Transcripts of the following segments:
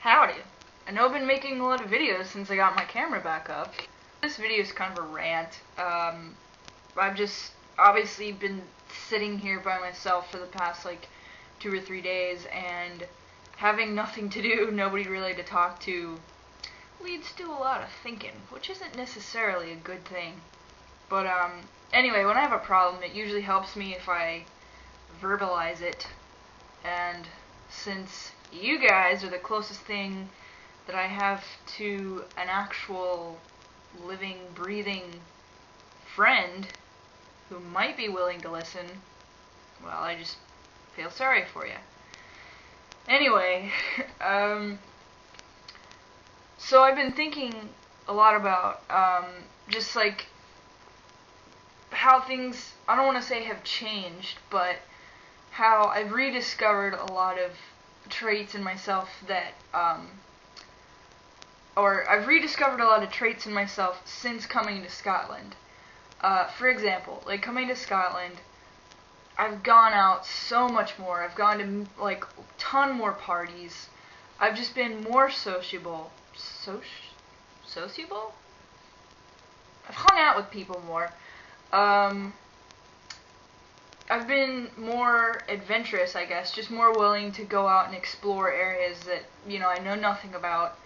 Howdy. I know I've been making a lot of videos since I got my camera back up. This video is kind of a rant. I've just obviously been sitting here by myself for the past like 2 or 3 days and having nothing to do, nobody really to talk to, leads to a lot of thinking, which isn't necessarily a good thing. But anyway, when I have a problem, it usually helps me if I verbalize it, and since you guys are the closest thing that I have to an actual living, breathing friend who might be willing to listen, well, I just feel sorry for you. Anyway, so I've been thinking a lot about just like how things, I don't want to say have changed, but how I've rediscovered a lot of traits in myself that, or I've rediscovered a lot of traits in myself since coming to Scotland. For example, like coming to Scotland, I've gone out so much more. I've gone to like a ton more parties. I've just been more sociable. Sociable? I've hung out with people more. I've been more adventurous, I guess, just more willing to go out and explore areas that, you know, I know nothing about,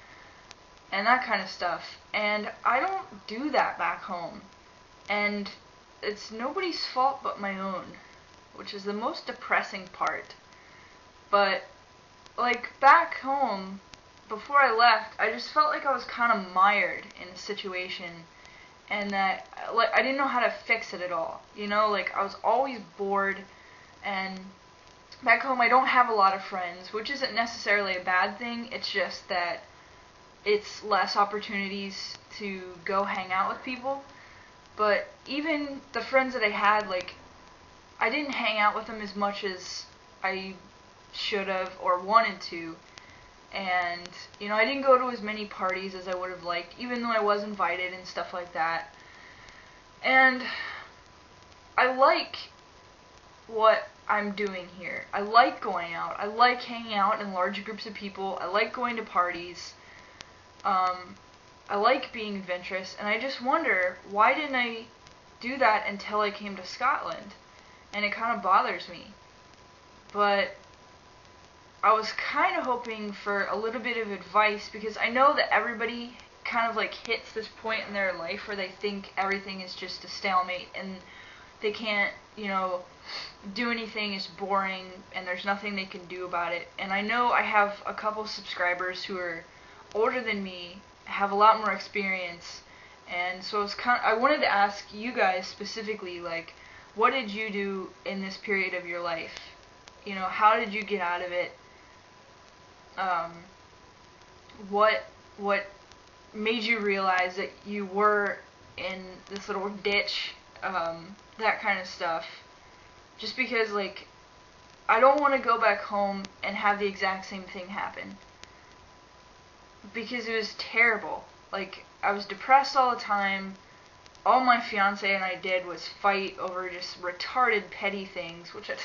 and that kind of stuff. And I don't do that back home. And it's nobody's fault but my own, which is the most depressing part. But, like, back home, before I left, I just felt like I was kind of mired in a situation, and that, like, I didn't know how to fix it at all, you know, like, I was always bored, and back home I don't have a lot of friends, which isn't necessarily a bad thing, it's just that it's less opportunities to go hang out with people. But even the friends that I had, like, I didn't hang out with them as much as I should have or wanted to. And, you know, I didn't go to as many parties as I would have liked, even though I was invited and stuff like that. And I like what I'm doing here. I like going out. I like hanging out in large groups of people. I like going to parties. I like being adventurous, and I just wonder, why didn't I do that until I came to Scotland? And it kind of bothers me. But I was kind of hoping for a little bit of advice, because I know that everybody kind of like hits this point in their life where they think everything is just a stalemate and they can't, you know, do anything, it's boring and there's nothing they can do about it. And I know I have a couple subscribers who are older than me, have a lot more experience, and so I wanted to ask you guys specifically, like, what did you do in this period of your life? You know, how did you get out of it? What made you realize that you were in this little ditch? That kind of stuff. Just because, like, I don't want to go back home and have the exact same thing happen. Because it was terrible. Like, I was depressed all the time. All my fiance and I did was fight over just retarded petty things, which it's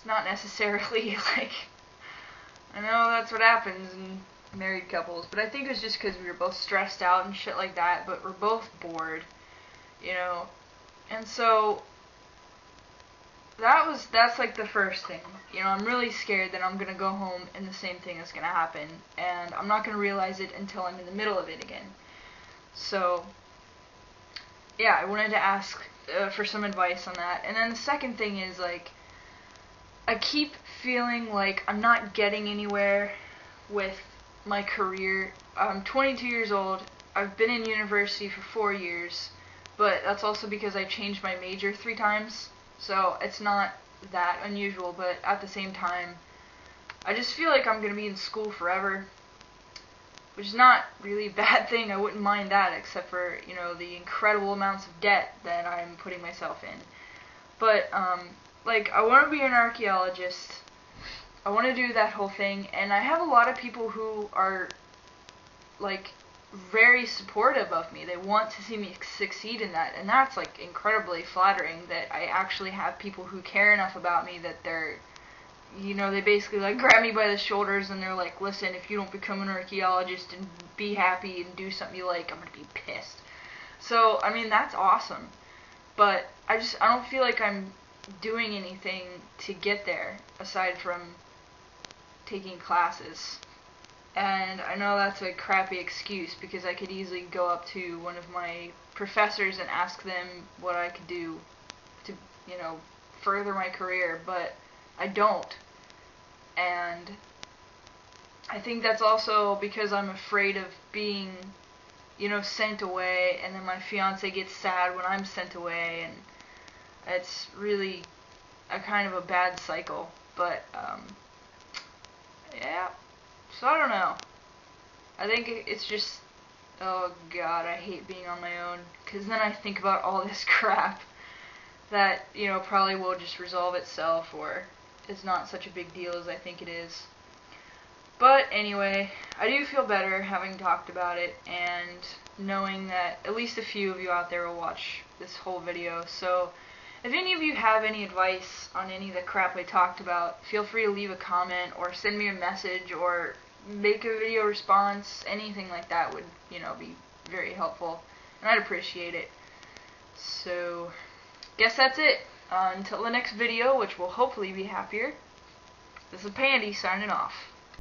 not necessarily, like, I know that's what happens in married couples, but I think it was just because we were both stressed out and shit like that, but we're both bored, you know, and so that's like the first thing, you know. I'm really scared that I'm gonna go home and the same thing is gonna happen, and I'm not gonna realize it until I'm in the middle of it again. So yeah, I wanted to ask for some advice on that. And then the second thing is, like, I keep feeling like I'm not getting anywhere with my career. I'm 22 years old. I've been in university for 4 years, but that's also because I changed my major 3 times, so it's not that unusual. But at the same time, I just feel like I'm going to be in school forever, which is not really a bad thing. I wouldn't mind that, except for, you know, the incredible amounts of debt that I'm putting myself in. But, like, I want to be an archaeologist. I want to do that whole thing, and I have a lot of people who are, like, very supportive of me. They want to see me succeed in that, and that's, like, incredibly flattering that I actually have people who care enough about me that they're you know, they basically like grab me by the shoulders and they're like, listen, if you don't become an archaeologist and be happy and do something you like, I'm gonna be pissed. So, I mean, that's awesome. But I don't feel like I'm doing anything to get there aside from taking classes. And I know that's a crappy excuse because I could easily go up to one of my professors and ask them what I could do to, you know, further my career, but I don't. And I think that's also because I'm afraid of being, you know, sent away, and then my fiance gets sad when I'm sent away, and it's really a kind of a bad cycle. But yeah, so I don't know. I think it's just, oh god, I hate being on my own, because then I think about all this crap that, you know, probably will just resolve itself, or is not such a big deal as I think it is. But anyway, I do feel better having talked about it, and knowing that at least a few of you out there will watch this whole video. So if any of you have any advice on any of the crap I talked about, feel free to leave a comment or send me a message or make a video response. Anything like that would, you know, be very helpful, and I'd appreciate it. So guess that's it. Until the next video, which will hopefully be happier, this is Pandy signing off.